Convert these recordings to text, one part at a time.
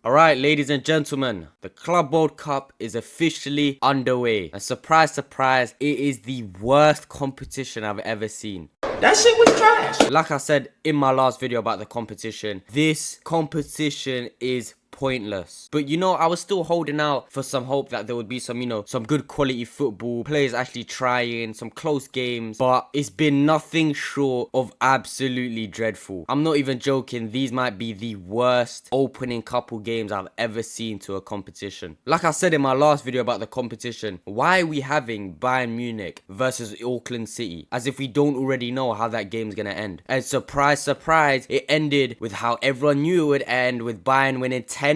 Alright, ladies and gentlemen, the Club World Cup is officially underway. And surprise, surprise, it is the worst competition I've ever seen. That shit was trash. Like I said in my last video about the competition, this competition is pointless. But I was still holding out for some hope that there would be some good quality football, players actually trying, some close games, but it's been nothing short of absolutely dreadful. I'm not even joking, these might be the worst opening couple games I've ever seen to a competition. Like I said in my last video about the competition, why are we having Bayern Munich versus Auckland City? As if we don't already know how that game's gonna end. And surprise, surprise, it ended with how everyone knew it would end, with Bayern winning 10-0.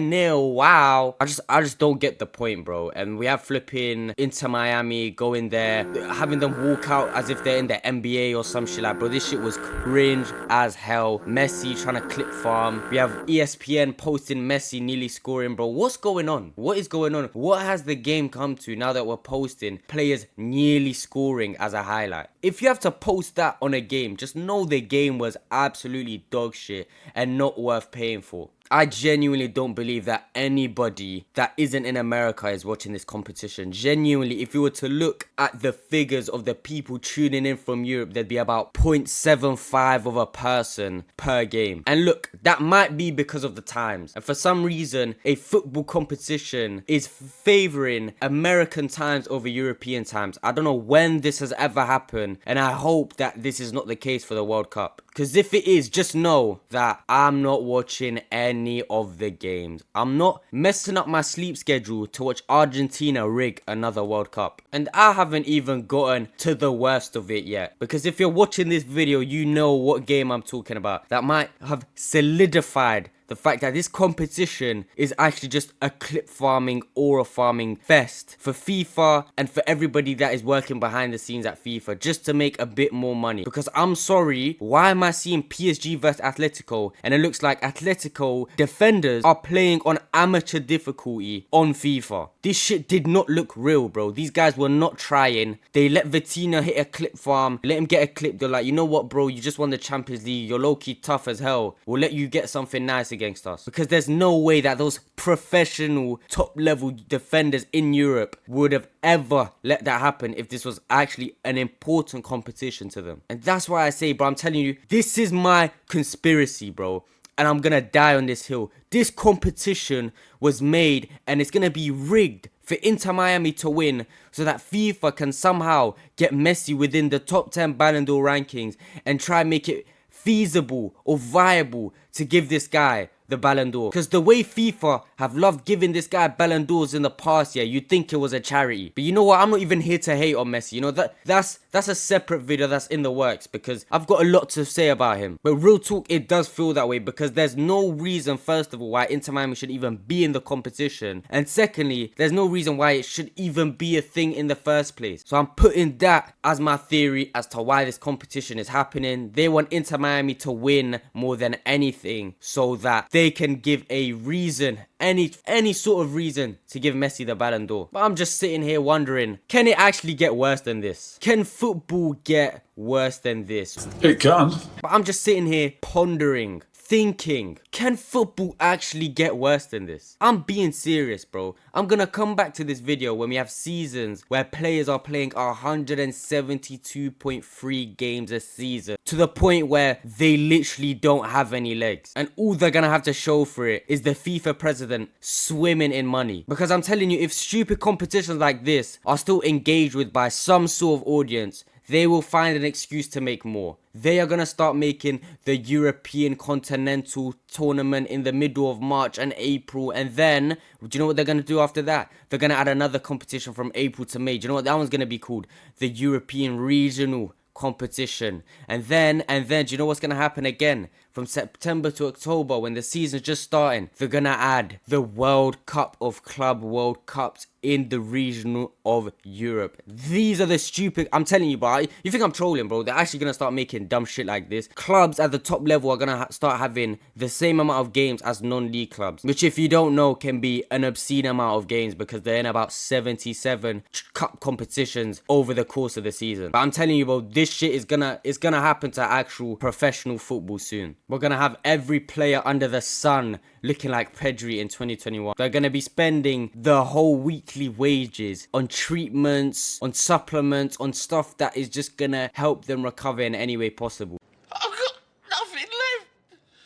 Wow. I just don't get the point, bro. And we have flipping Inter Miami going there, having them walk out as if they're in the NBA or some shit like, bro, this shit was cringe as hell. Messi trying to clip farm. We have ESPN posting Messi nearly scoring, bro. What's going on? What is going on? What has the game come to now that we're posting players nearly scoring as a highlight? If you have to post that on a game, just know the game was absolutely dog shit and not worth paying for. I genuinely don't believe that anybody that isn't in America is watching this competition. Genuinely, if you were to look at the figures of the people tuning in from Europe, there'd be about 0.75 of a person per game. And look, that might be because of the times. And for some reason, a football competition is favoring American times over European times. I don't know when this has ever happened, and I hope that this is not the case for the World Cup. Because if it is, just know that I'm not watching any of the games. I'm not messing up my sleep schedule to watch Argentina rig another World Cup. And I haven't even gotten to the worst of it yet. Because if you're watching this video, you know what game I'm talking about. That might have solidified the fact that this competition is actually just a clip farming, aura farming fest for FIFA and for everybody that is working behind the scenes at FIFA just to make a bit more money. Because I'm sorry, why am I seeing PSG versus Atletico and it looks like Atletico defenders are playing on amateur difficulty on FIFA? This shit did not look real, bro. These guys were not trying. They let Vitinha hit a clip farm, let him get a clip. They're like, you know what, bro, you just won the Champions League, you're low-key tough as hell, we'll let you get something nice against us. Because there's no way that those professional top level defenders in Europe would have ever let that happen if this was actually an important competition to them. And that's why I say, bro, I'm telling you, this is my conspiracy, bro, and I'm gonna die on this hill. This competition was made and it's gonna be rigged for Inter Miami to win so that FIFA can somehow get Messi within the top 10 Ballon d'Or rankings and try and make it feasible or viable to give this guy the Ballon d'Or. Because the way FIFA have loved giving this guy Ballon d'Ors in the past, yeah, you'd think it was a charity. But you know what? I'm not even here to hate on Messi. You know, that's a separate video that's in the works because I've got a lot to say about him. But real talk, it does feel that way because there's no reason, first of all, why Inter Miami should even be in the competition. And secondly, there's no reason why it should even be a thing in the first place. So I'm putting that as my theory as to why this competition is happening. They want Inter Miami to win more than anything so that they can give a reason, any sort of reason to give Messi the Ballon d'Or. But I'm just sitting here wondering, can it actually get worse than this? Can football get worse than this? It can. But I'm just sitting here pondering, thinking, can football actually get worse than this? I'm being serious, bro. I'm gonna come back to this video when we have seasons where players are playing 172.3 games a season to the point where they literally don't have any legs. And all they're gonna have to show for it is the FIFA president swimming in money. Because I'm telling you, if stupid competitions like this are still engaged with by some sort of audience, they will find an excuse to make more. They are going to start making the European Continental Tournament in the middle of March and April. And then, do you know what they're going to do after that? They're going to add another competition from April to May. Do you know what that one's going to be called? The European Regional Competition. And then, do you know what's going to happen again? From September to October, when the season's just starting, they're going to add the World Cup of Club World Cups in the regional of Europe. These are the stupid, I'm telling you, bro, you think I'm trolling, bro? They're actually going to start making dumb shit like this. Clubs at the top level are going to start having the same amount of games as non-league clubs, which if you don't know can be an obscene amount of games because they're in about 77 cup competitions over the course of the season. But I'm telling you, bro, this shit is gonna happen to actual professional football soon. We're gonna have every player under the sun looking like Pedri in 2021. They're gonna be spending the whole weekly wages on treatments, on supplements, on stuff that is just gonna help them recover in any way possible. I've got nothing left.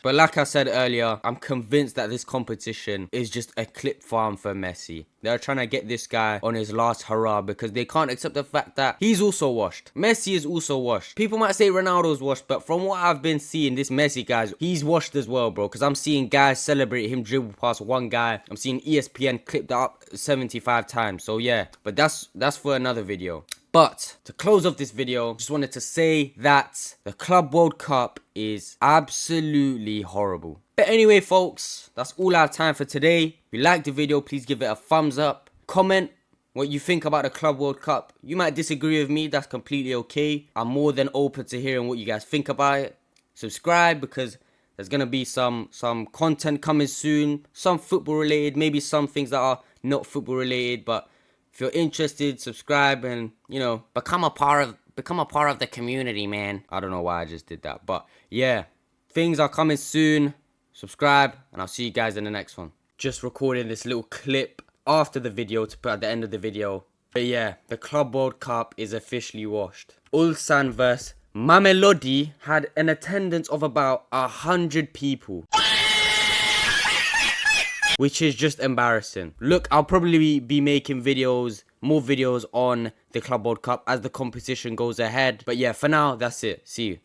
But like I said earlier, I'm convinced that this competition is just a clip farm for Messi. They're trying to get this guy on his last hurrah because they can't accept the fact that he's also washed. Messi is also washed. People might say Ronaldo's washed, but from what I've been seeing, this Messi guy's, he's washed as well, bro. Because I'm seeing guys celebrate him dribble past one guy. I'm seeing ESPN clip that up 75 times. So yeah, but that's for another video. But to close off this video, just wanted to say that the Club World Cup is absolutely horrible. But anyway, folks, that's all I have time for today. If you liked the video, please give it a thumbs up. Comment what you think about the Club World Cup. You might disagree with me, that's completely okay. I'm more than open to hearing what you guys think about it. Subscribe because there's gonna be some content coming soon. Some football related, maybe some things that are not football related, but if you're interested, subscribe and, you know, become a part of the community, man. I don't know why I just did that, but yeah, things are coming soon. Subscribe, and I'll see you guys in the next one. Just recording this little clip after the video to put at the end of the video. But yeah, the Club World Cup is officially washed. Ulsan vs Mamelodi had an attendance of about 100 people. Which is just embarrassing. Look, I'll probably be making more videos on the Club World Cup as the competition goes ahead. But yeah, for now, that's it. See you.